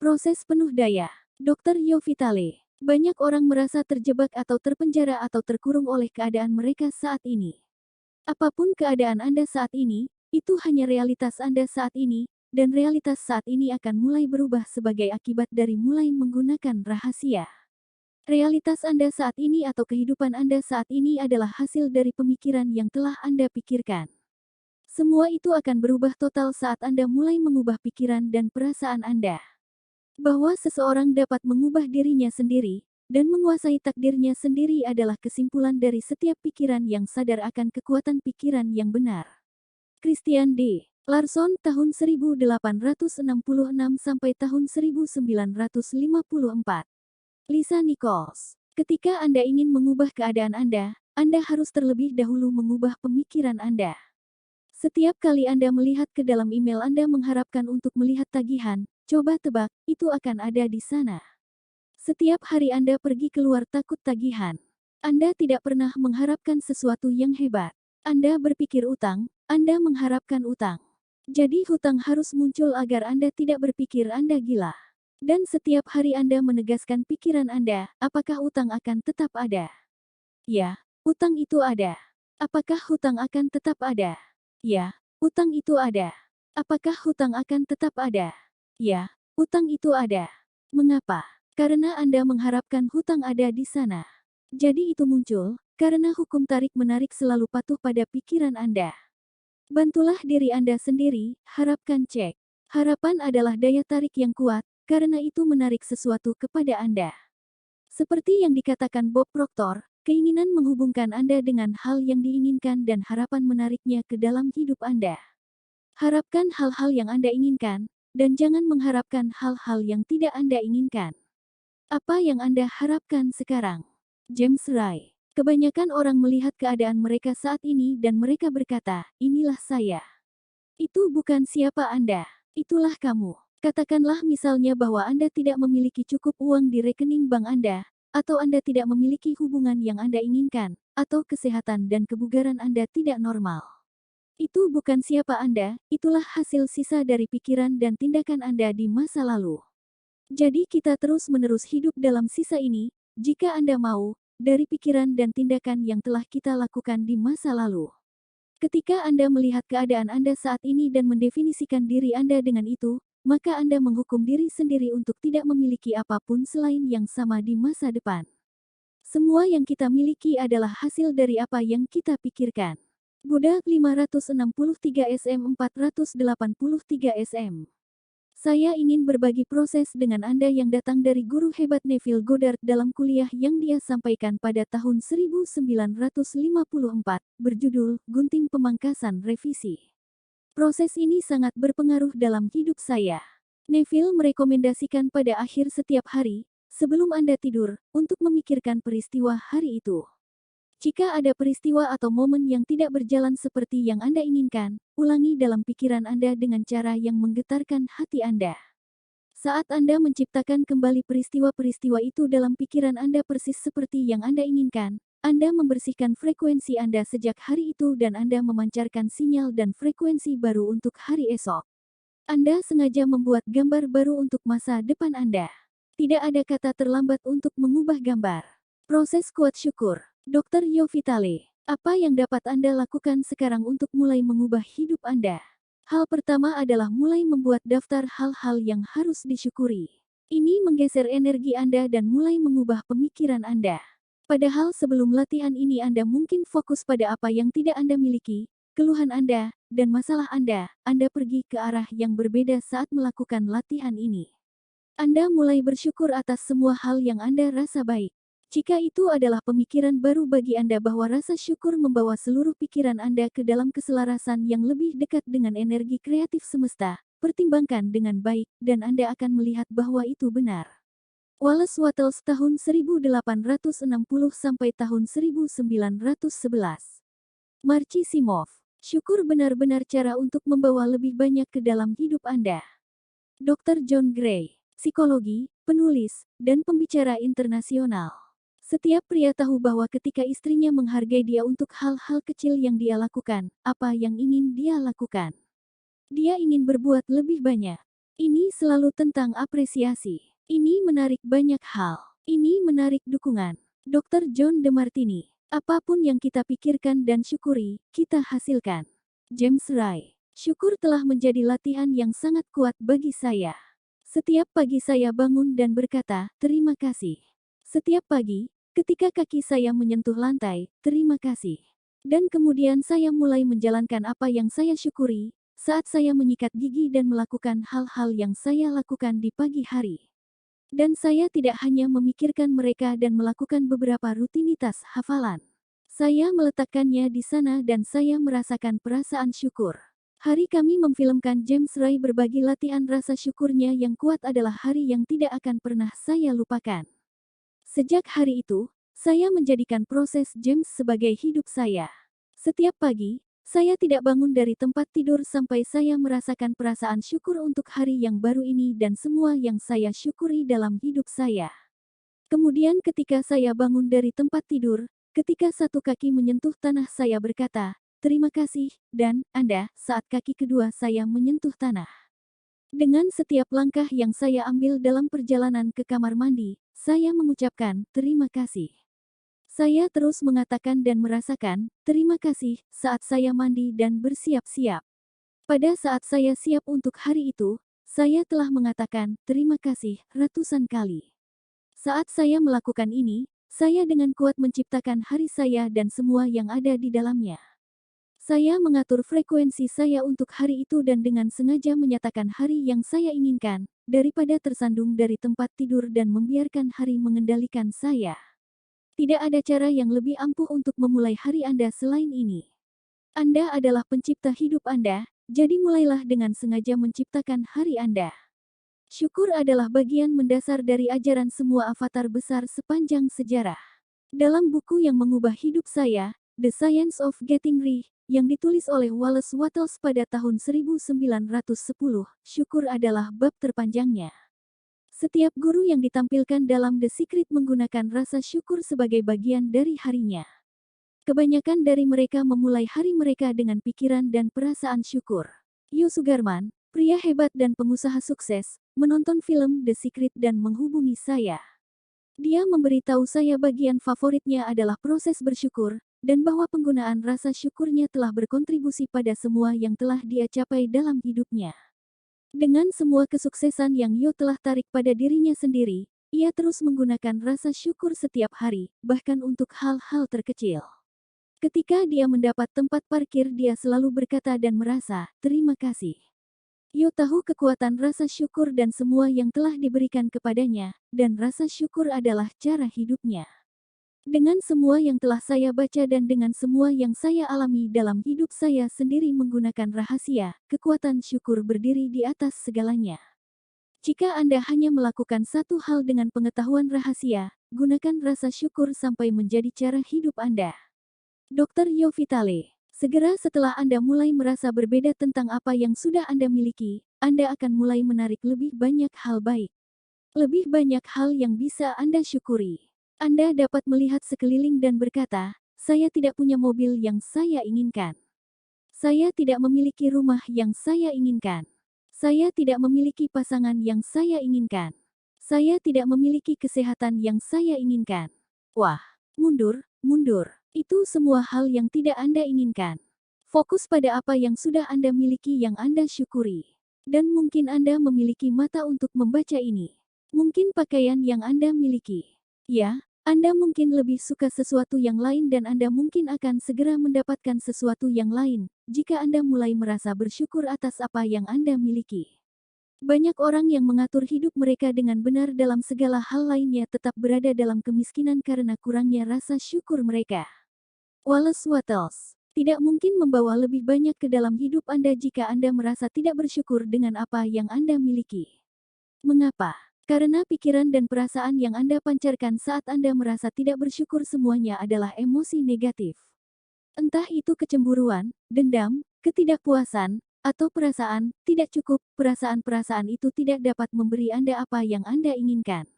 Proses penuh daya. Dr. Yo Vitale. Banyak orang merasa terjebak atau terpenjara atau terkurung oleh keadaan mereka saat ini. Apapun keadaan Anda saat ini, itu hanya realitas Anda saat ini, dan realitas saat ini akan mulai berubah sebagai akibat dari mulai menggunakan rahasia. Realitas Anda saat ini atau kehidupan Anda saat ini adalah hasil dari pemikiran yang telah Anda pikirkan. Semua itu akan berubah total saat Anda mulai mengubah pikiran dan perasaan Anda. Bahwa seseorang dapat mengubah dirinya sendiri, dan menguasai takdirnya sendiri adalah kesimpulan dari setiap pikiran yang sadar akan kekuatan pikiran yang benar. Christian D. Larson tahun 1866 sampai tahun 1954. Lisa Nichols. Ketika Anda ingin mengubah keadaan Anda harus terlebih dahulu mengubah pemikiran Anda. Setiap kali Anda melihat ke dalam email Anda mengharapkan untuk melihat tagihan, coba tebak, itu akan ada di sana. Setiap hari Anda pergi keluar takut tagihan. Anda tidak pernah mengharapkan sesuatu yang hebat. Anda berpikir utang, Anda mengharapkan utang. Jadi hutang harus muncul agar Anda tidak berpikir Anda gila. Dan setiap hari Anda menegaskan pikiran Anda, apakah utang akan tetap ada? Ya, utang itu ada. Apakah hutang akan tetap ada? Ya, utang itu ada. Apakah hutang akan tetap ada? Ya, utang itu ada. Mengapa? Karena Anda mengharapkan hutang ada di sana. Jadi itu muncul, karena hukum tarik-menarik selalu patuh pada pikiran Anda. Bantulah diri Anda sendiri, harapkan cek. Harapan adalah daya tarik yang kuat, karena itu menarik sesuatu kepada Anda. Seperti yang dikatakan Bob Proctor, keinginan menghubungkan Anda dengan hal yang diinginkan dan harapan menariknya ke dalam hidup Anda. Harapkan hal-hal yang Anda inginkan, dan jangan mengharapkan hal-hal yang tidak Anda inginkan. Apa yang Anda harapkan sekarang? James Ray. Kebanyakan orang melihat keadaan mereka saat ini dan mereka berkata, inilah saya. Itu bukan siapa Anda. Itulah kamu. Katakanlah misalnya bahwa Anda tidak memiliki cukup uang di rekening bank Anda, atau Anda tidak memiliki hubungan yang Anda inginkan, atau kesehatan dan kebugaran Anda tidak normal. Itu bukan siapa Anda, itulah hasil sisa dari pikiran dan tindakan Anda di masa lalu. Jadi kita terus-menerus hidup dalam sisa ini, jika Anda mau, dari pikiran dan tindakan yang telah kita lakukan di masa lalu. Ketika Anda melihat keadaan Anda saat ini dan mendefinisikan diri Anda dengan itu, maka Anda menghukum diri sendiri untuk tidak memiliki apapun selain yang sama di masa depan. Semua yang kita miliki adalah hasil dari apa yang kita pikirkan. Budak 563 SM 483 SM. Saya ingin berbagi proses dengan Anda yang datang dari guru hebat Neville Goddard dalam kuliah yang dia sampaikan pada tahun 1954, berjudul Gunting Pemangkasan Revisi. Proses ini sangat berpengaruh dalam hidup saya. Neville merekomendasikan pada akhir setiap hari, sebelum Anda tidur, untuk memikirkan peristiwa hari itu. Jika ada peristiwa atau momen yang tidak berjalan seperti yang Anda inginkan, ulangi dalam pikiran Anda dengan cara yang menggetarkan hati Anda. Saat Anda menciptakan kembali peristiwa-peristiwa itu dalam pikiran Anda persis seperti yang Anda inginkan, Anda membersihkan frekuensi Anda sejak hari itu dan Anda memancarkan sinyal dan frekuensi baru untuk hari esok. Anda sengaja membuat gambar baru untuk masa depan Anda. Tidak ada kata terlambat untuk mengubah gambar. Proses kuat syukur. Dr. Yo Vitale. Apa yang dapat Anda lakukan sekarang untuk mulai mengubah hidup Anda? Hal pertama adalah mulai membuat daftar hal-hal yang harus disyukuri. Ini menggeser energi Anda dan mulai mengubah pemikiran Anda. Padahal sebelum latihan ini Anda mungkin fokus pada apa yang tidak Anda miliki, keluhan Anda, dan masalah Anda pergi ke arah yang berbeda saat melakukan latihan ini. Anda mulai bersyukur atas semua hal yang Anda rasa baik. Jika itu adalah pemikiran baru bagi Anda bahwa rasa syukur membawa seluruh pikiran Anda ke dalam keselarasan yang lebih dekat dengan energi kreatif semesta, pertimbangkan dengan baik, dan Anda akan melihat bahwa itu benar. Wallace Wattles tahun 1860 sampai tahun 1911. Marcisimov. Syukur benar-benar cara untuk membawa lebih banyak ke dalam hidup Anda. Dr. John Gray. Psikologi, penulis, dan pembicara internasional. Setiap pria tahu bahwa ketika istrinya menghargai dia untuk hal-hal kecil yang dia lakukan, apa yang ingin dia lakukan? Dia ingin berbuat lebih banyak. Ini selalu tentang apresiasi. Ini menarik banyak hal. Ini menarik dukungan. Dr. John DeMartini. Apapun yang kita pikirkan dan syukuri, kita hasilkan. James Ray. Syukur telah menjadi latihan yang sangat kuat bagi saya. Setiap pagi saya bangun dan berkata, terima kasih. Setiap pagi, ketika kaki saya menyentuh lantai, terima kasih. Dan kemudian saya mulai menjalankan apa yang saya syukuri, saat saya menyikat gigi dan melakukan hal-hal yang saya lakukan di pagi hari. Dan saya tidak hanya memikirkan mereka dan melakukan beberapa rutinitas hafalan. Saya meletakkannya di sana dan saya merasakan perasaan syukur. Hari kami memfilmkan James Ray berbagi latihan rasa syukurnya yang kuat adalah hari yang tidak akan pernah saya lupakan. Sejak hari itu, saya menjadikan proses James sebagai hidup saya. Setiap pagi, saya tidak bangun dari tempat tidur sampai saya merasakan perasaan syukur untuk hari yang baru ini dan semua yang saya syukuri dalam hidup saya. Kemudian ketika saya bangun dari tempat tidur, ketika satu kaki menyentuh tanah saya berkata, terima kasih, dan Anda, saat kaki kedua saya menyentuh tanah. Dengan setiap langkah yang saya ambil dalam perjalanan ke kamar mandi, saya mengucapkan terima kasih. Saya terus mengatakan dan merasakan, terima kasih, saat saya mandi dan bersiap-siap. Pada saat saya siap untuk hari itu, saya telah mengatakan, terima kasih, ratusan kali. Saat saya melakukan ini, saya dengan kuat menciptakan hari saya dan semua yang ada di dalamnya. Saya mengatur frekuensi saya untuk hari itu dan dengan sengaja menyatakan hari yang saya inginkan, daripada tersandung dari tempat tidur dan membiarkan hari mengendalikan saya. Tidak ada cara yang lebih ampuh untuk memulai hari Anda selain ini. Anda adalah pencipta hidup Anda, jadi mulailah dengan sengaja menciptakan hari Anda. Syukur adalah bagian mendasar dari ajaran semua avatar besar sepanjang sejarah. Dalam buku yang mengubah hidup saya, The Science of Getting Rich, yang ditulis oleh Wallace Wattles pada tahun 1910, syukur adalah bab terpanjangnya. Setiap guru yang ditampilkan dalam The Secret menggunakan rasa syukur sebagai bagian dari harinya. Kebanyakan dari mereka memulai hari mereka dengan pikiran dan perasaan syukur. Yo Sugarman, pria hebat dan pengusaha sukses, menonton film The Secret dan menghubungi saya. Dia memberitahu saya bagian favoritnya adalah proses bersyukur, dan bahwa penggunaan rasa syukurnya telah berkontribusi pada semua yang telah dia capai dalam hidupnya. Dengan semua kesuksesan yang Yo telah tarik pada dirinya sendiri, ia terus menggunakan rasa syukur setiap hari, bahkan untuk hal-hal terkecil. Ketika dia mendapat tempat parkir, dia selalu berkata dan merasa, terima kasih. Yo tahu kekuatan rasa syukur dan semua yang telah diberikan kepadanya, dan rasa syukur adalah cara hidupnya. Dengan semua yang telah saya baca dan dengan semua yang saya alami dalam hidup saya sendiri menggunakan rahasia, kekuatan syukur berdiri di atas segalanya. Jika Anda hanya melakukan satu hal dengan pengetahuan rahasia, gunakan rasa syukur sampai menjadi cara hidup Anda. Dr. Yo Vitale. Segera setelah Anda mulai merasa berbeda tentang apa yang sudah Anda miliki, Anda akan mulai menarik lebih banyak hal baik. Lebih banyak hal yang bisa Anda syukuri. Anda dapat melihat sekeliling dan berkata, saya tidak punya mobil yang saya inginkan. Saya tidak memiliki rumah yang saya inginkan. Saya tidak memiliki pasangan yang saya inginkan. Saya tidak memiliki kesehatan yang saya inginkan. Wah, mundur, mundur. Itu semua hal yang tidak Anda inginkan. Fokus pada apa yang sudah Anda miliki yang Anda syukuri. Dan mungkin Anda memiliki mata untuk membaca ini. Mungkin pakaian yang Anda miliki. Ya, Anda mungkin lebih suka sesuatu yang lain dan Anda mungkin akan segera mendapatkan sesuatu yang lain, jika Anda mulai merasa bersyukur atas apa yang Anda miliki. Banyak orang yang mengatur hidup mereka dengan benar dalam segala hal lainnya tetap berada dalam kemiskinan karena kurangnya rasa syukur mereka. Wallace Wattles. Tidak mungkin membawa lebih banyak ke dalam hidup Anda jika Anda merasa tidak bersyukur dengan apa yang Anda miliki. Mengapa? Karena pikiran dan perasaan yang Anda pancarkan saat Anda merasa tidak bersyukur semuanya adalah emosi negatif. Entah itu kecemburuan, dendam, ketidakpuasan, atau perasaan tidak cukup, perasaan-perasaan itu tidak dapat memberi Anda apa yang Anda inginkan.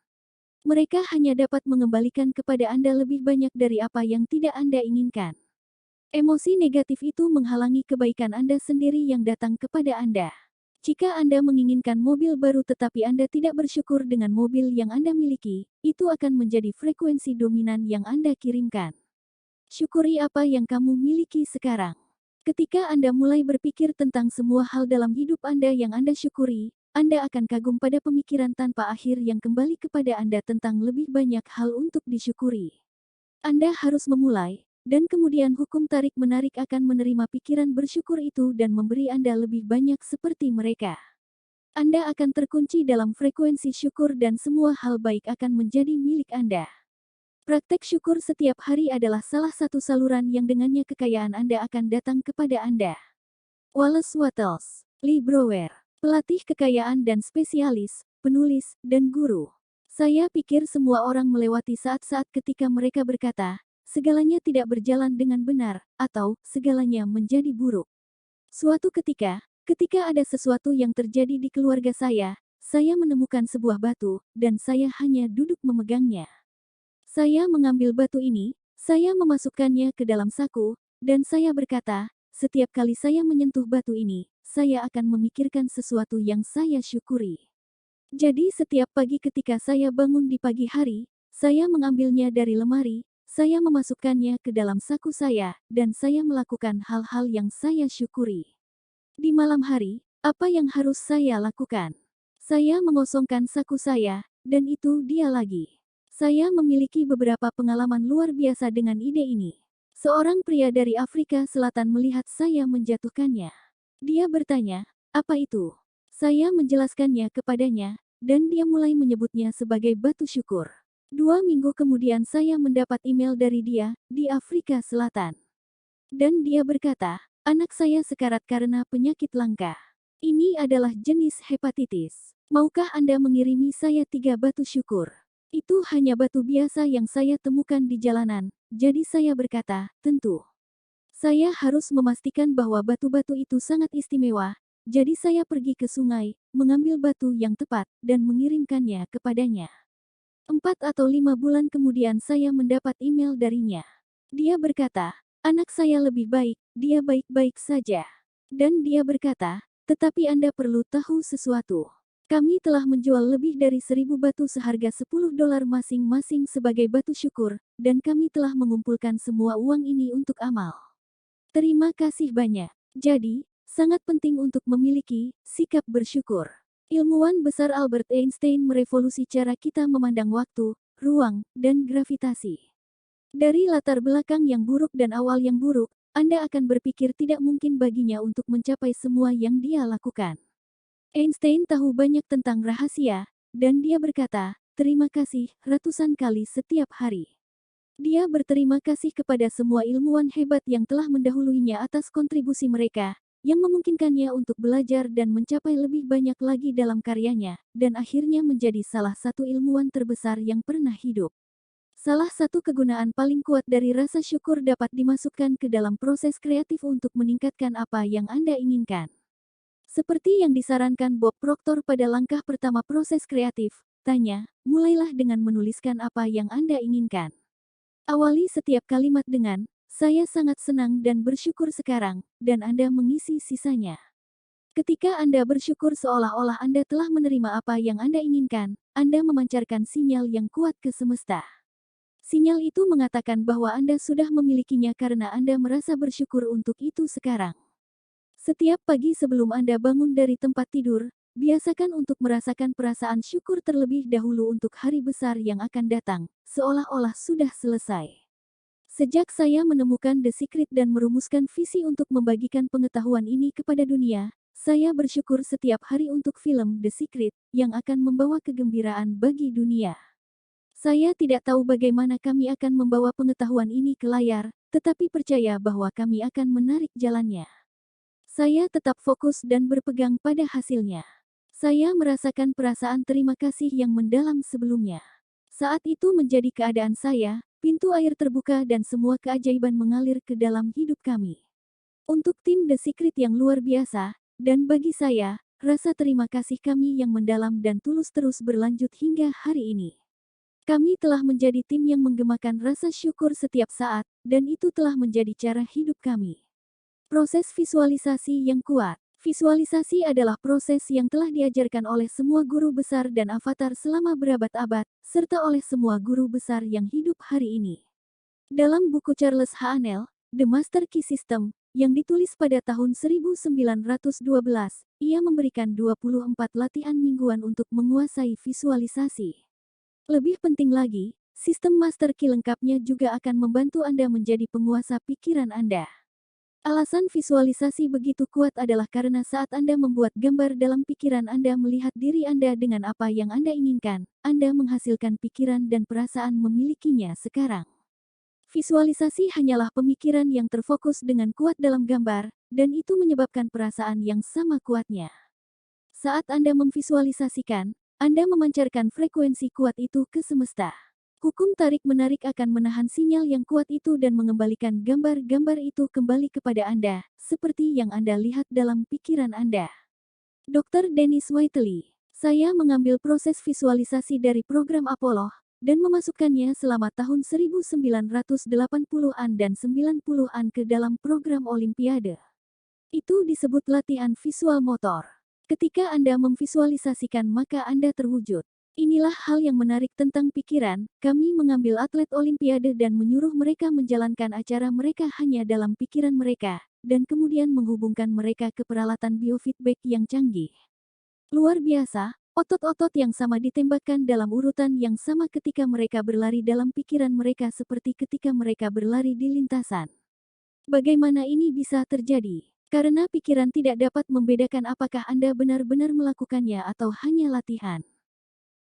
Mereka hanya dapat mengembalikan kepada Anda lebih banyak dari apa yang tidak Anda inginkan. Emosi negatif itu menghalangi kebaikan Anda sendiri yang datang kepada Anda. Jika Anda menginginkan mobil baru tetapi Anda tidak bersyukur dengan mobil yang Anda miliki, itu akan menjadi frekuensi dominan yang Anda kirimkan. Syukuri apa yang kamu miliki sekarang. Ketika Anda mulai berpikir tentang semua hal dalam hidup Anda yang Anda syukuri, Anda akan kagum pada pemikiran tanpa akhir yang kembali kepada Anda tentang lebih banyak hal untuk disyukuri. Anda harus memulai, dan kemudian hukum tarik-menarik akan menerima pikiran bersyukur itu dan memberi Anda lebih banyak seperti mereka. Anda akan terkunci dalam frekuensi syukur dan semua hal baik akan menjadi milik Anda. Praktek syukur setiap hari adalah salah satu saluran yang dengannya kekayaan Anda akan datang kepada Anda. Wallace Wattles, Lee Brower, pelatih kekayaan dan spesialis, penulis, dan guru. Saya pikir semua orang melewati saat-saat ketika mereka berkata, segalanya tidak berjalan dengan benar, atau segalanya menjadi buruk. Suatu ketika ada sesuatu yang terjadi di keluarga saya menemukan sebuah batu, dan saya hanya duduk memegangnya. Saya mengambil batu ini, saya memasukkannya ke dalam saku, dan saya berkata, setiap kali saya menyentuh batu ini, saya akan memikirkan sesuatu yang saya syukuri. Jadi setiap pagi ketika saya bangun di pagi hari, saya mengambilnya dari lemari, saya memasukkannya ke dalam saku saya, dan saya melakukan hal-hal yang saya syukuri. Di malam hari, apa yang harus saya lakukan? Saya mengosongkan saku saya, dan itu dia lagi. Saya memiliki beberapa pengalaman luar biasa dengan ide ini. Seorang pria dari Afrika Selatan melihat saya menjatuhkannya. Dia bertanya, apa itu? Saya menjelaskannya kepadanya, dan dia mulai menyebutnya sebagai batu syukur. 2 minggu kemudian saya mendapat email dari dia, di Afrika Selatan. Dan dia berkata, anak saya sekarat karena penyakit langka. Ini adalah jenis hepatitis. Maukah Anda mengirimi saya 3 batu syukur? Itu hanya batu biasa yang saya temukan di jalanan, jadi saya berkata, tentu. Saya harus memastikan bahwa batu-batu itu sangat istimewa, jadi saya pergi ke sungai, mengambil batu yang tepat, dan mengirimkannya kepadanya. 4 atau 5 bulan kemudian saya mendapat email darinya. Dia berkata, anak saya lebih baik, dia baik-baik saja. Dan dia berkata, tetapi Anda perlu tahu sesuatu. Kami telah menjual lebih dari 1.000 batu seharga $10 masing-masing sebagai batu syukur, dan kami telah mengumpulkan semua uang ini untuk amal. Terima kasih banyak. Jadi, sangat penting untuk memiliki sikap bersyukur. Ilmuwan besar Albert Einstein merevolusi cara kita memandang waktu, ruang, dan gravitasi. Dari latar belakang yang buruk dan awal yang buruk, Anda akan berpikir tidak mungkin baginya untuk mencapai semua yang dia lakukan. Einstein tahu banyak tentang rahasia, dan dia berkata, terima kasih ratusan kali setiap hari. Dia berterima kasih kepada semua ilmuwan hebat yang telah mendahuluinya atas kontribusi mereka, yang memungkinkannya untuk belajar dan mencapai lebih banyak lagi dalam karyanya, dan akhirnya menjadi salah satu ilmuwan terbesar yang pernah hidup. Salah satu kegunaan paling kuat dari rasa syukur dapat dimasukkan ke dalam proses kreatif untuk meningkatkan apa yang Anda inginkan. Seperti yang disarankan Bob Proctor pada langkah pertama proses kreatif, tanya, mulailah dengan menuliskan apa yang Anda inginkan. Awali setiap kalimat dengan, saya sangat senang dan bersyukur sekarang, dan Anda mengisi sisanya. Ketika Anda bersyukur seolah-olah Anda telah menerima apa yang Anda inginkan, Anda memancarkan sinyal yang kuat ke semesta. Sinyal itu mengatakan bahwa Anda sudah memilikinya karena Anda merasa bersyukur untuk itu sekarang. Setiap pagi sebelum Anda bangun dari tempat tidur, biasakan untuk merasakan perasaan syukur terlebih dahulu untuk hari besar yang akan datang, seolah-olah sudah selesai. Sejak saya menemukan The Secret dan merumuskan visi untuk membagikan pengetahuan ini kepada dunia, saya bersyukur setiap hari untuk film The Secret, yang akan membawa kegembiraan bagi dunia. Saya tidak tahu bagaimana kami akan membawa pengetahuan ini ke layar, tetapi percaya bahwa kami akan menarik jalannya. Saya tetap fokus dan berpegang pada hasilnya. Saya merasakan perasaan terima kasih yang mendalam sebelumnya. Saat itu menjadi keadaan saya, pintu air terbuka dan semua keajaiban mengalir ke dalam hidup kami. Untuk tim The Secret yang luar biasa, dan bagi saya, rasa terima kasih kami yang mendalam dan tulus terus berlanjut hingga hari ini. Kami telah menjadi tim yang menggemakan rasa syukur setiap saat, dan itu telah menjadi cara hidup kami. Proses visualisasi yang kuat. Visualisasi adalah proses yang telah diajarkan oleh semua guru besar dan avatar selama berabad-abad, serta oleh semua guru besar yang hidup hari ini. Dalam buku Charles Haanel, The Master Key System, yang ditulis pada tahun 1912, ia memberikan 24 latihan mingguan untuk menguasai visualisasi. Lebih penting lagi, sistem Master Key lengkapnya juga akan membantu Anda menjadi penguasa pikiran Anda. Alasan visualisasi begitu kuat adalah karena saat Anda membuat gambar dalam pikiran Anda melihat diri Anda dengan apa yang Anda inginkan, Anda menghasilkan pikiran dan perasaan memilikinya sekarang. Visualisasi hanyalah pemikiran yang terfokus dengan kuat dalam gambar, dan itu menyebabkan perasaan yang sama kuatnya. Saat Anda memvisualisasikan, Anda memancarkan frekuensi kuat itu ke semesta. Hukum tarik-menarik akan menahan sinyal yang kuat itu dan mengembalikan gambar-gambar itu kembali kepada Anda, seperti yang Anda lihat dalam pikiran Anda. Dr. Dennis Whiteley, saya mengambil proses visualisasi dari program Apollo, dan memasukkannya selama tahun 1980-an dan 90-an ke dalam program Olimpiade. Itu disebut latihan visual motor. Ketika Anda memvisualisasikan maka Anda terwujud. Inilah hal yang menarik tentang pikiran, kami mengambil atlet Olimpiade dan menyuruh mereka menjalankan acara mereka hanya dalam pikiran mereka, dan kemudian menghubungkan mereka ke peralatan biofeedback yang canggih. Luar biasa, otot-otot yang sama ditembakkan dalam urutan yang sama ketika mereka berlari dalam pikiran mereka seperti ketika mereka berlari di lintasan. Bagaimana ini bisa terjadi? Karena pikiran tidak dapat membedakan apakah Anda benar-benar melakukannya atau hanya latihan.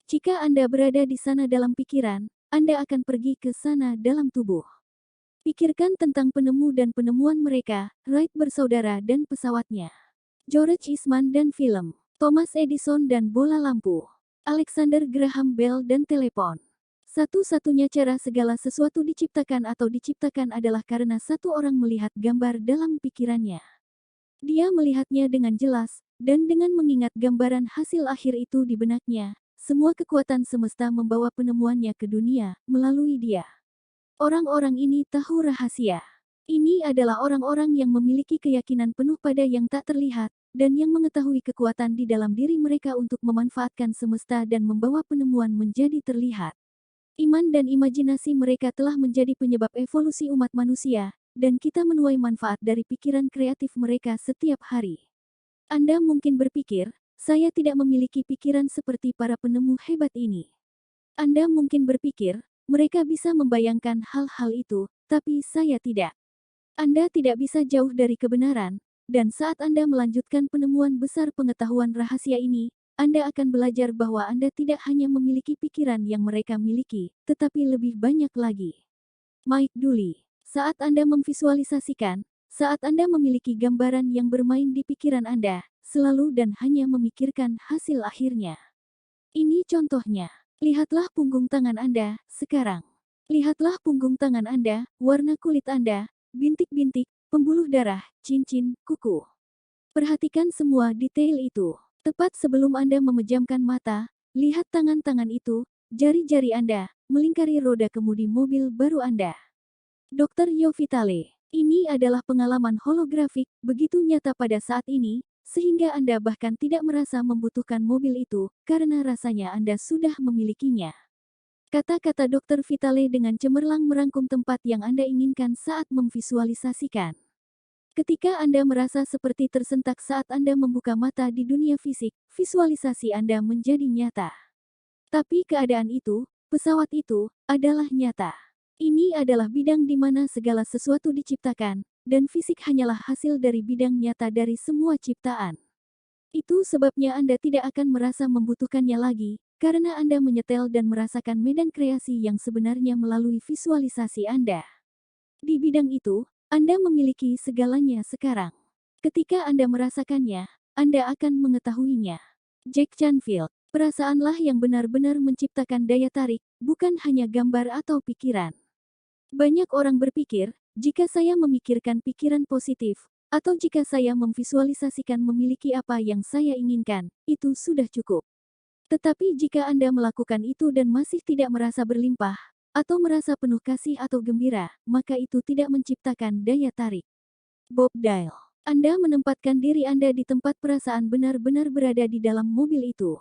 Jika Anda berada di sana dalam pikiran, Anda akan pergi ke sana dalam tubuh. Pikirkan tentang penemu dan penemuan mereka, Wright bersaudara dan pesawatnya. George Eastman dan film. Thomas Edison dan bola lampu. Alexander Graham Bell dan telepon. Satu-satunya cara segala sesuatu diciptakan atau diciptakan adalah karena satu orang melihat gambar dalam pikirannya. Dia melihatnya dengan jelas, dan dengan mengingat gambaran hasil akhir itu di benaknya, semua kekuatan semesta membawa penemuannya ke dunia melalui dia. Orang-orang ini tahu rahasia. Ini adalah orang-orang yang memiliki keyakinan penuh pada yang tak terlihat, dan yang mengetahui kekuatan di dalam diri mereka untuk memanfaatkan semesta dan membawa penemuan menjadi terlihat. Iman dan imajinasi mereka telah menjadi penyebab evolusi umat manusia, dan kita menuai manfaat dari pikiran kreatif mereka setiap hari. Anda mungkin berpikir, saya tidak memiliki pikiran seperti para penemu hebat ini. Anda mungkin berpikir, mereka bisa membayangkan hal-hal itu, tapi saya tidak. Anda tidak bisa jauh dari kebenaran, dan saat Anda melanjutkan penemuan besar pengetahuan rahasia ini, Anda akan belajar bahwa Anda tidak hanya memiliki pikiran yang mereka miliki, tetapi lebih banyak lagi. Mike Dooley, saat Anda memvisualisasikan, saat Anda memiliki gambaran yang bermain di pikiran Anda, selalu dan hanya memikirkan hasil akhirnya. Ini contohnya. Lihatlah punggung tangan Anda, sekarang. Lihatlah punggung tangan Anda, warna kulit Anda, bintik-bintik, pembuluh darah, cincin, kuku. Perhatikan semua detail itu. Tepat sebelum Anda memejamkan mata, lihat tangan-tangan itu, jari-jari Anda, melingkari roda kemudi mobil baru Anda. Dr. Yo Vitale, ini adalah pengalaman holografik, begitu nyata pada saat ini, sehingga Anda bahkan tidak merasa membutuhkan mobil itu, karena rasanya Anda sudah memilikinya. Kata-kata Dr. Vitale dengan cemerlang merangkum tempat yang Anda inginkan saat memvisualisasikan. Ketika Anda merasa seperti tersentak saat Anda membuka mata di dunia fisik, visualisasi Anda menjadi nyata. Tapi keadaan itu, pesawat itu, adalah nyata. Ini adalah bidang di mana segala sesuatu diciptakan, dan fisik hanyalah hasil dari bidang nyata dari semua ciptaan. Itu sebabnya Anda tidak akan merasa membutuhkannya lagi, karena Anda menyetel dan merasakan medan kreasi yang sebenarnya melalui visualisasi Anda. Di bidang itu, Anda memiliki segalanya sekarang. Ketika Anda merasakannya, Anda akan mengetahuinya. Jack Canfield, perasaanlah yang benar-benar menciptakan daya tarik, bukan hanya gambar atau pikiran. Banyak orang berpikir, jika saya memikirkan pikiran positif, atau jika saya memvisualisasikan memiliki apa yang saya inginkan, itu sudah cukup. Tetapi jika Anda melakukan itu dan masih tidak merasa berlimpah, atau merasa penuh kasih atau gembira, maka itu tidak menciptakan daya tarik. Bob Dial. Anda menempatkan diri Anda di tempat perasaan benar-benar berada di dalam mobil itu.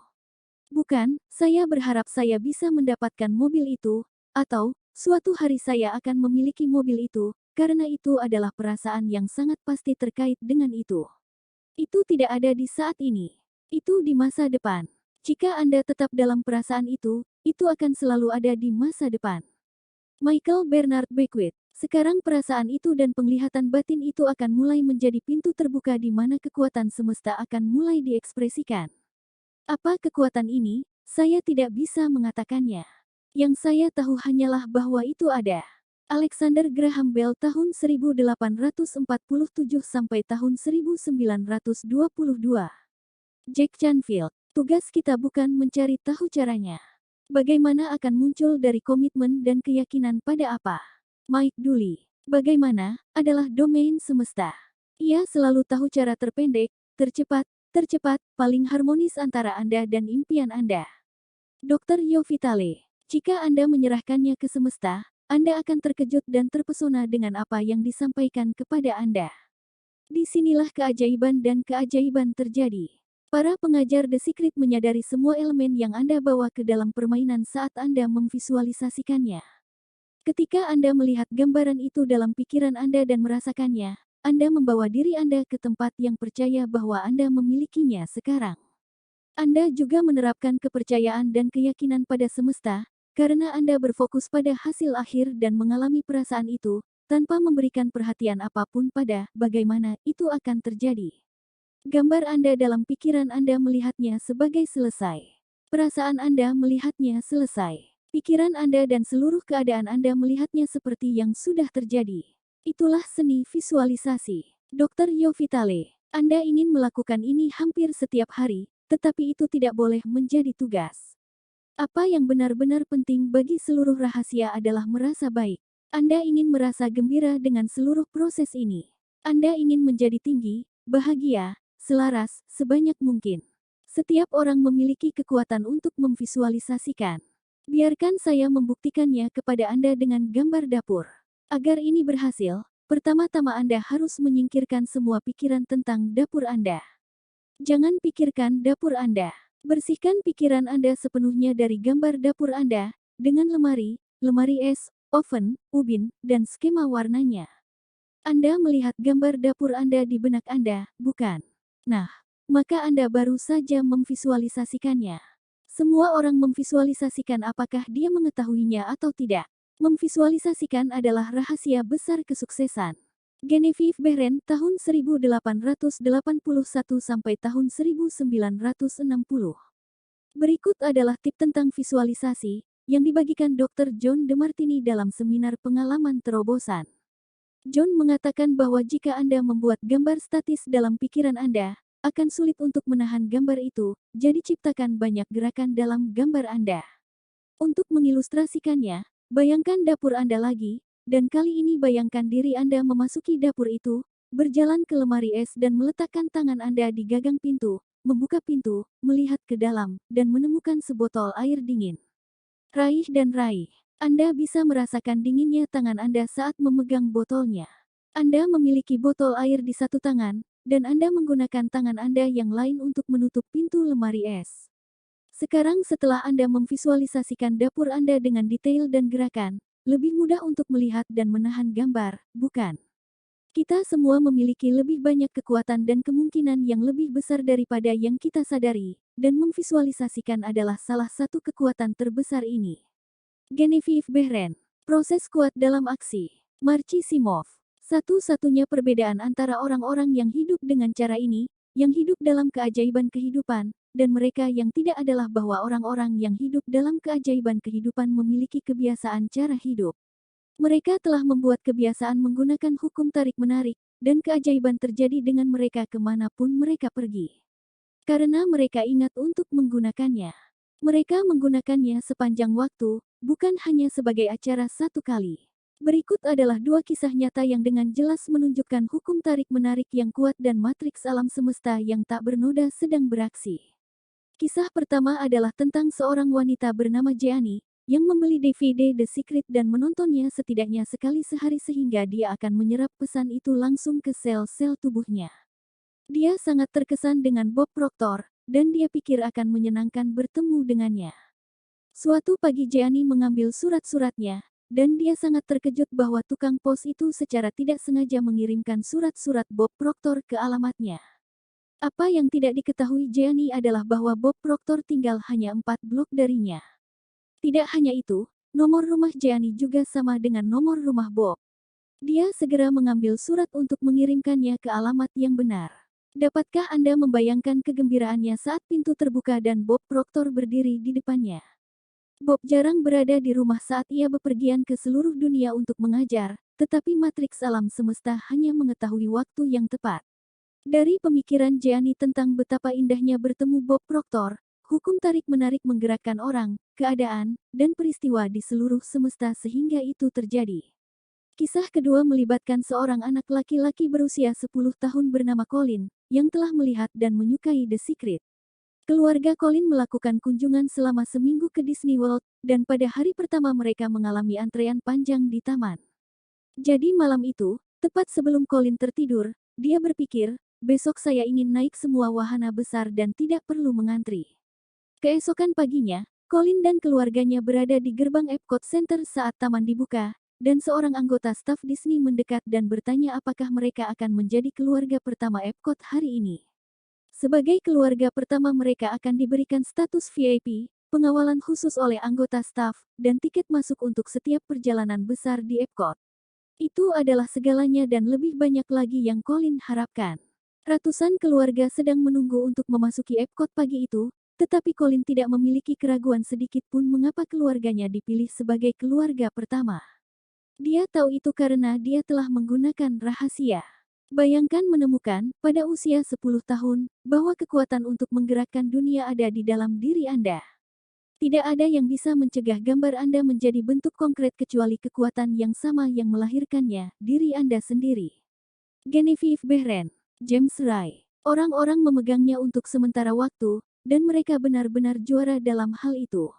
Bukan, saya berharap saya bisa mendapatkan mobil itu, atau suatu hari saya akan memiliki mobil itu, karena itu adalah perasaan yang sangat pasti terkait dengan itu. Itu tidak ada di saat ini. Itu di masa depan. Jika Anda tetap dalam perasaan itu akan selalu ada di masa depan. Michael Bernard Beckwith. Sekarang perasaan itu dan penglihatan batin itu akan mulai menjadi pintu terbuka di mana kekuatan semesta akan mulai diekspresikan. Apa kekuatan ini? Saya tidak bisa mengatakannya. Yang saya tahu hanyalah bahwa itu ada. Alexander Graham Bell tahun 1847 sampai tahun 1922. Jack Canfield. Tugas kita bukan mencari tahu caranya. Bagaimana akan muncul dari komitmen dan keyakinan pada apa? Mike Dooley. Bagaimana adalah domain semesta. Ia selalu tahu cara terpendek, tercepat, paling harmonis antara Anda dan impian Anda. Dr. Yo Vitale. Jika Anda menyerahkannya ke semesta, Anda akan terkejut dan terpesona dengan apa yang disampaikan kepada Anda. Disinilah keajaiban dan keajaiban terjadi. Para pengajar The Secret menyadari semua elemen yang Anda bawa ke dalam permainan saat Anda memvisualisasikannya. Ketika Anda melihat gambaran itu dalam pikiran Anda dan merasakannya, Anda membawa diri Anda ke tempat yang percaya bahwa Anda memilikinya sekarang. Anda juga menerapkan kepercayaan dan keyakinan pada semesta, karena Anda berfokus pada hasil akhir dan mengalami perasaan itu, tanpa memberikan perhatian apapun pada bagaimana itu akan terjadi. Gambar Anda dalam pikiran Anda melihatnya sebagai selesai. Perasaan Anda melihatnya selesai. Pikiran Anda dan seluruh keadaan Anda melihatnya seperti yang sudah terjadi. Itulah seni visualisasi. Dr. Yo Vitale. Anda ingin melakukan ini hampir setiap hari, tetapi itu tidak boleh menjadi tugas. Apa yang benar-benar penting bagi seluruh rahasia adalah merasa baik. Anda ingin merasa gembira dengan seluruh proses ini. Anda ingin menjadi tinggi, bahagia, selaras, sebanyak mungkin. Setiap orang memiliki kekuatan untuk memvisualisasikan. Biarkan saya membuktikannya kepada Anda dengan gambar dapur. Agar ini berhasil, pertama-tama Anda harus menyingkirkan semua pikiran tentang dapur Anda. Jangan pikirkan dapur Anda. Bersihkan pikiran Anda sepenuhnya dari gambar dapur Anda, dengan lemari es, oven, ubin, dan skema warnanya. Anda melihat gambar dapur Anda di benak Anda, bukan? Nah, maka Anda baru saja memvisualisasikannya. Semua orang memvisualisasikan apakah dia mengetahuinya atau tidak. Memvisualisasikan adalah rahasia besar kesuksesan. Genevieve Behrend tahun 1881 sampai tahun 1960. Berikut adalah tip tentang visualisasi yang dibagikan Dr. John DeMartini dalam seminar pengalaman terobosan. John mengatakan bahwa jika Anda membuat gambar statis dalam pikiran Anda, akan sulit untuk menahan gambar itu, jadi ciptakan banyak gerakan dalam gambar Anda. Untuk mengilustrasikannya, bayangkan dapur Anda lagi, dan kali ini bayangkan diri Anda memasuki dapur itu, berjalan ke lemari es dan meletakkan tangan Anda di gagang pintu, membuka pintu, melihat ke dalam, dan menemukan sebotol air dingin. Raih dan raih. Anda bisa merasakan dinginnya tangan Anda saat memegang botolnya. Anda memiliki botol air di satu tangan, dan Anda menggunakan tangan Anda yang lain untuk menutup pintu lemari es. Sekarang setelah Anda memvisualisasikan dapur Anda dengan detail dan gerakan, lebih mudah untuk melihat dan menahan gambar, bukan? Kita semua memiliki lebih banyak kekuatan dan kemungkinan yang lebih besar daripada yang kita sadari, dan memvisualisasikan adalah salah satu kekuatan terbesar ini. Genevieve Behrend. Proses kuat dalam aksi. Marci Simov. Satu-satunya perbedaan antara orang-orang yang hidup dengan cara ini, yang hidup dalam keajaiban kehidupan, dan mereka yang tidak adalah bahwa orang-orang yang hidup dalam keajaiban kehidupan memiliki kebiasaan cara hidup. Mereka telah membuat kebiasaan menggunakan hukum tarik-menarik, dan keajaiban terjadi dengan mereka kemanapun mereka pergi. Karena mereka ingat untuk menggunakannya. Mereka menggunakannya sepanjang waktu, bukan hanya sebagai acara satu kali. Berikut adalah dua kisah nyata yang dengan jelas menunjukkan hukum tarik-menarik yang kuat dan matriks alam semesta yang tak bernoda sedang beraksi. Kisah pertama adalah tentang seorang wanita bernama Jeannie, yang membeli DVD The Secret dan menontonnya setidaknya sekali sehari sehingga dia akan menyerap pesan itu langsung ke sel-sel tubuhnya. Dia sangat terkesan dengan Bob Proctor, dan dia pikir akan menyenangkan bertemu dengannya. Suatu pagi Jeannie mengambil surat-suratnya, dan dia sangat terkejut bahwa tukang pos itu secara tidak sengaja mengirimkan surat-surat Bob Proctor ke alamatnya. Apa yang tidak diketahui Jeannie adalah bahwa Bob Proctor tinggal hanya 4 blok darinya. Tidak hanya itu, nomor rumah Jeannie juga sama dengan nomor rumah Bob. Dia segera mengambil surat untuk mengirimkannya ke alamat yang benar. Dapatkah Anda membayangkan kegembiraannya saat pintu terbuka dan Bob Proctor berdiri di depannya? Bob jarang berada di rumah saat ia bepergian ke seluruh dunia untuk mengajar, tetapi matriks alam semesta hanya mengetahui waktu yang tepat. Dari pemikiran Jeannie tentang betapa indahnya bertemu Bob Proctor, hukum tarik-menarik menggerakkan orang, keadaan, dan peristiwa di seluruh semesta sehingga itu terjadi. Kisah kedua melibatkan seorang anak laki-laki berusia 10 tahun bernama Colin, yang telah melihat dan menyukai The Secret. Keluarga Colin melakukan kunjungan selama seminggu ke Disney World, dan pada hari pertama mereka mengalami antrean panjang di taman. Jadi malam itu, tepat sebelum Colin tertidur, dia berpikir, besok saya ingin naik semua wahana besar dan tidak perlu mengantri. Keesokan paginya, Colin dan keluarganya berada di gerbang Epcot Center saat taman dibuka, dan seorang anggota staf Disney mendekat dan bertanya apakah mereka akan menjadi keluarga pertama Epcot hari ini. Sebagai keluarga pertama mereka akan diberikan status VIP, pengawalan khusus oleh anggota staf, dan tiket masuk untuk setiap perjalanan besar di Epcot. Itu adalah segalanya dan lebih banyak lagi yang Colin harapkan. Ratusan keluarga sedang menunggu untuk memasuki Epcot pagi itu, tetapi Colin tidak memiliki keraguan sedikit pun mengapa keluarganya dipilih sebagai keluarga pertama. Dia tahu itu karena dia telah menggunakan rahasia. Bayangkan menemukan, pada usia 10 tahun, bahwa kekuatan untuk menggerakkan dunia ada di dalam diri Anda. Tidak ada yang bisa mencegah gambar Anda menjadi bentuk konkret kecuali kekuatan yang sama yang melahirkannya, diri Anda sendiri. Genevieve Behrend, James Ray. Orang-orang memegangnya untuk sementara waktu, dan mereka benar-benar juara dalam hal itu.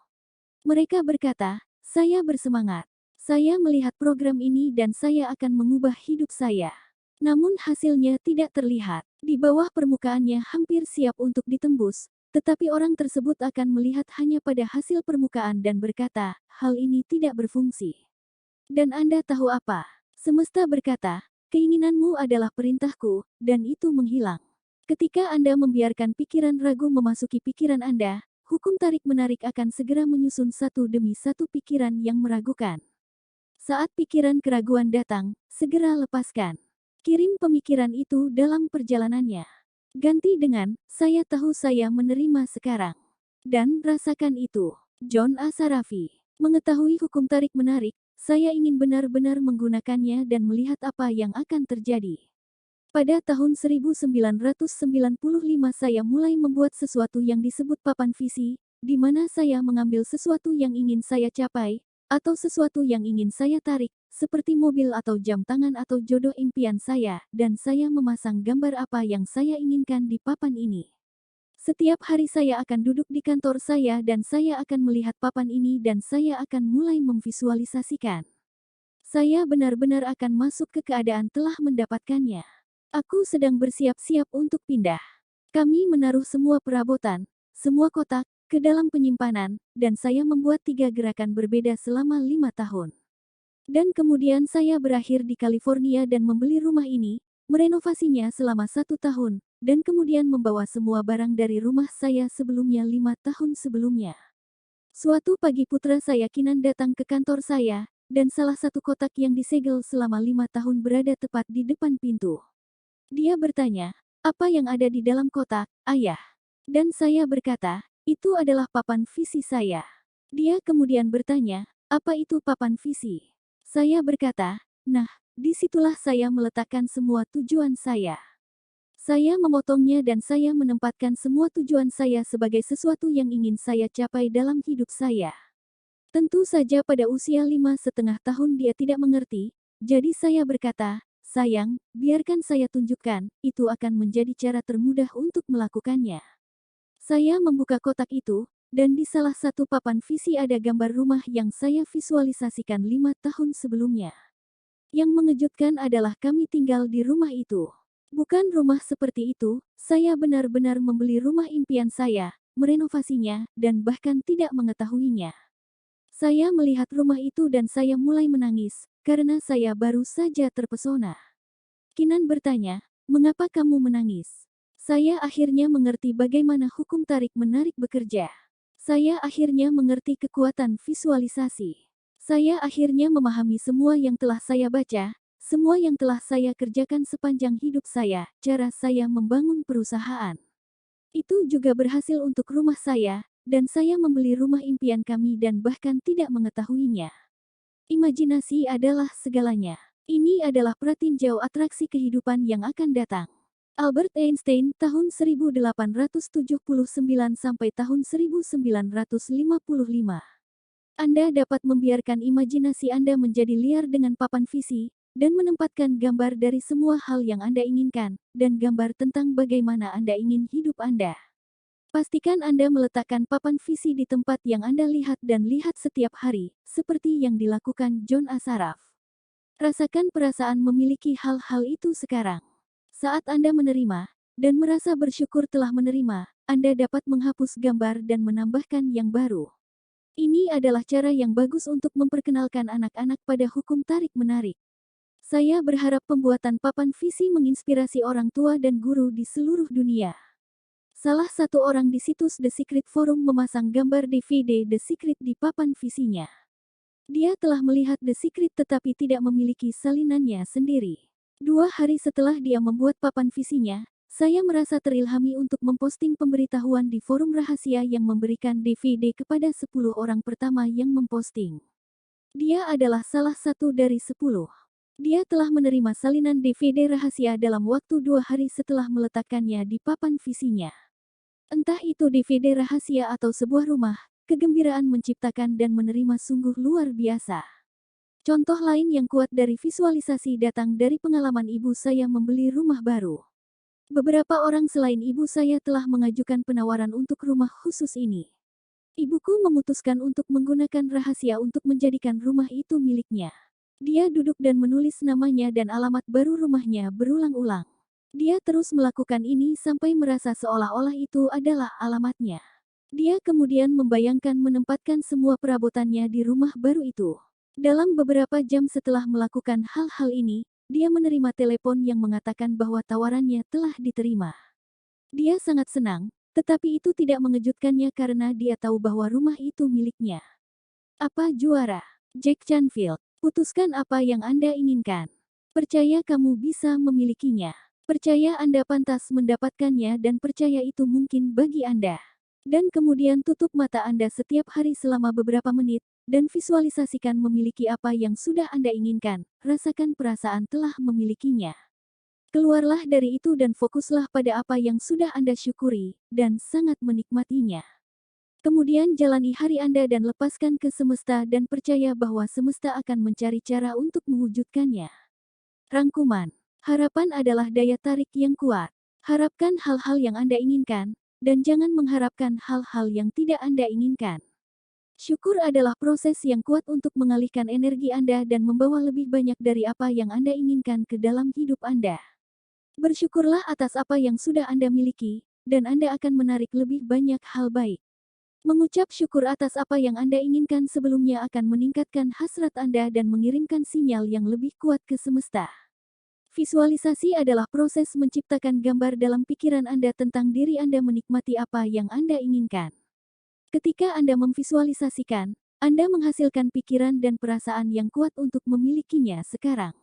Mereka berkata, saya bersemangat. Saya melihat program ini dan saya akan mengubah hidup saya. Namun hasilnya tidak terlihat. Di bawah permukaannya hampir siap untuk ditembus, tetapi orang tersebut akan melihat hanya pada hasil permukaan dan berkata, hal ini tidak berfungsi. Dan Anda tahu apa? Semesta berkata, keinginanmu adalah perintahku, dan itu menghilang. Ketika Anda membiarkan pikiran ragu memasuki pikiran Anda, hukum tarik-menarik akan segera menyusun satu demi satu pikiran yang meragukan. Saat pikiran keraguan datang, segera lepaskan. Kirim pemikiran itu dalam perjalanannya. Ganti dengan, saya tahu saya menerima sekarang. Dan rasakan itu. John A. Sarafi. Mengetahui hukum tarik-menarik, saya ingin benar-benar menggunakannya dan melihat apa yang akan terjadi. Pada tahun 1995 saya mulai membuat sesuatu yang disebut papan visi, di mana saya mengambil sesuatu yang ingin saya capai, atau sesuatu yang ingin saya tarik, seperti mobil atau jam tangan atau jodoh impian saya, dan saya memasang gambar apa yang saya inginkan di papan ini. Setiap hari saya akan duduk di kantor saya dan saya akan melihat papan ini dan saya akan mulai memvisualisasikan. Saya benar-benar akan masuk ke keadaan telah mendapatkannya. Aku sedang bersiap-siap untuk pindah. Kami menaruh semua perabotan, semua kotak, ke dalam penyimpanan, dan saya membuat 3 gerakan berbeda selama 5 tahun. Dan kemudian saya berakhir di California dan membeli rumah ini, merenovasinya selama 1 tahun, dan kemudian membawa semua barang dari rumah saya sebelumnya 5 tahun sebelumnya. Suatu pagi putra saya Kinan datang ke kantor saya, dan salah satu kotak yang disegel selama 5 tahun berada tepat di depan pintu. Dia bertanya, apa yang ada di dalam kotak, ayah? Dan saya berkata, itu adalah papan visi saya. Dia kemudian bertanya, apa itu papan visi? Saya berkata, nah, disitulah saya meletakkan semua tujuan saya. Saya memotongnya dan saya menempatkan semua tujuan saya sebagai sesuatu yang ingin saya capai dalam hidup saya. Tentu saja pada usia 5,5 tahun dia tidak mengerti, jadi saya berkata, sayang, biarkan saya tunjukkan, itu akan menjadi cara termudah untuk melakukannya. Saya membuka kotak itu, dan di salah satu papan visi ada gambar rumah yang saya visualisasikan 5 tahun sebelumnya. Yang mengejutkan adalah kami tinggal di rumah itu. Bukan rumah seperti itu, saya benar-benar membeli rumah impian saya, merenovasinya, dan bahkan tidak mengetahuinya. Saya melihat rumah itu dan saya mulai menangis, karena saya baru saja terpesona. Kinan bertanya, "Mengapa kamu menangis?" Saya akhirnya mengerti bagaimana hukum tarik-menarik bekerja. Saya akhirnya mengerti kekuatan visualisasi. Saya akhirnya memahami semua yang telah saya baca, semua yang telah saya kerjakan sepanjang hidup saya, cara saya membangun perusahaan. Itu juga berhasil untuk rumah saya, dan saya membeli rumah impian kami dan bahkan tidak mengetahuinya. Imajinasi adalah segalanya. Ini adalah pratinjau atraksi kehidupan yang akan datang. Albert Einstein, tahun 1879 sampai tahun 1955. Anda dapat membiarkan imajinasi Anda menjadi liar dengan papan visi, dan menempatkan gambar dari semua hal yang Anda inginkan, dan gambar tentang bagaimana Anda ingin hidup Anda. Pastikan Anda meletakkan papan visi di tempat yang Anda lihat dan lihat setiap hari, seperti yang dilakukan John Assaraf. Rasakan perasaan memiliki hal-hal itu sekarang. Saat Anda menerima, dan merasa bersyukur telah menerima, Anda dapat menghapus gambar dan menambahkan yang baru. Ini adalah cara yang bagus untuk memperkenalkan anak-anak pada hukum tarik-menarik. Saya berharap pembuatan papan visi menginspirasi orang tua dan guru di seluruh dunia. Salah satu orang di situs The Secret Forum memasang gambar DVD The Secret di papan visinya. Dia telah melihat The Secret tetapi tidak memiliki salinannya sendiri. 2 hari setelah dia membuat papan visinya, saya merasa terilhami untuk memposting pemberitahuan di forum rahasia yang memberikan DVD kepada 10 orang pertama yang memposting. Dia adalah salah satu dari 10. Dia telah menerima salinan DVD rahasia dalam waktu 2 hari setelah meletakkannya di papan visinya. Entah itu DVD rahasia atau sebuah rumah, kegembiraan menciptakan dan menerima sungguh luar biasa. Contoh lain yang kuat dari visualisasi datang dari pengalaman ibu saya membeli rumah baru. Beberapa orang selain ibu saya telah mengajukan penawaran untuk rumah khusus ini. Ibuku memutuskan untuk menggunakan rahasia untuk menjadikan rumah itu miliknya. Dia duduk dan menulis namanya dan alamat baru rumahnya berulang-ulang. Dia terus melakukan ini sampai merasa seolah-olah itu adalah alamatnya. Dia kemudian membayangkan menempatkan semua perabotannya di rumah baru itu. Dalam beberapa jam setelah melakukan hal-hal ini, dia menerima telepon yang mengatakan bahwa tawarannya telah diterima. Dia sangat senang, tetapi itu tidak mengejutkannya karena dia tahu bahwa rumah itu miliknya. Apa juara? Jack Canfield. Putuskan apa yang Anda inginkan. Percaya kamu bisa memilikinya. Percaya Anda pantas mendapatkannya dan percaya itu mungkin bagi Anda. Dan kemudian tutup mata Anda setiap hari selama beberapa menit, dan visualisasikan memiliki apa yang sudah Anda inginkan, rasakan perasaan telah memilikinya. Keluarlah dari itu dan fokuslah pada apa yang sudah Anda syukuri, dan sangat menikmatinya. Kemudian jalani hari Anda dan lepaskan ke semesta dan percaya bahwa semesta akan mencari cara untuk mewujudkannya. Rangkuman. Harapan adalah daya tarik yang kuat. Harapkan hal-hal yang Anda inginkan, dan jangan mengharapkan hal-hal yang tidak Anda inginkan. Syukur adalah proses yang kuat untuk mengalihkan energi Anda dan membawa lebih banyak dari apa yang Anda inginkan ke dalam hidup Anda. Bersyukurlah atas apa yang sudah Anda miliki, dan Anda akan menarik lebih banyak hal baik. Mengucap syukur atas apa yang Anda inginkan sebelumnya akan meningkatkan hasrat Anda dan mengirimkan sinyal yang lebih kuat ke semesta. Visualisasi adalah proses menciptakan gambar dalam pikiran Anda tentang diri Anda menikmati apa yang Anda inginkan. Ketika Anda memvisualisasikan, Anda menghasilkan pikiran dan perasaan yang kuat untuk memilikinya sekarang.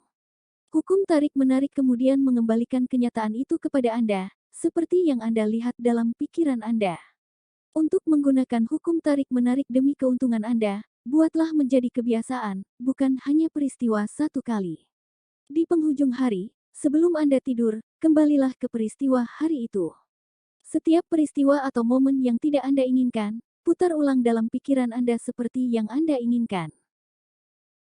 Hukum tarik-menarik kemudian mengembalikan kenyataan itu kepada Anda, seperti yang Anda lihat dalam pikiran Anda. Untuk menggunakan hukum tarik-menarik demi keuntungan Anda, buatlah menjadi kebiasaan, bukan hanya peristiwa satu kali. Di penghujung hari, sebelum Anda tidur, kembalilah ke peristiwa hari itu. Setiap peristiwa atau momen yang tidak Anda inginkan, putar ulang dalam pikiran Anda seperti yang Anda inginkan.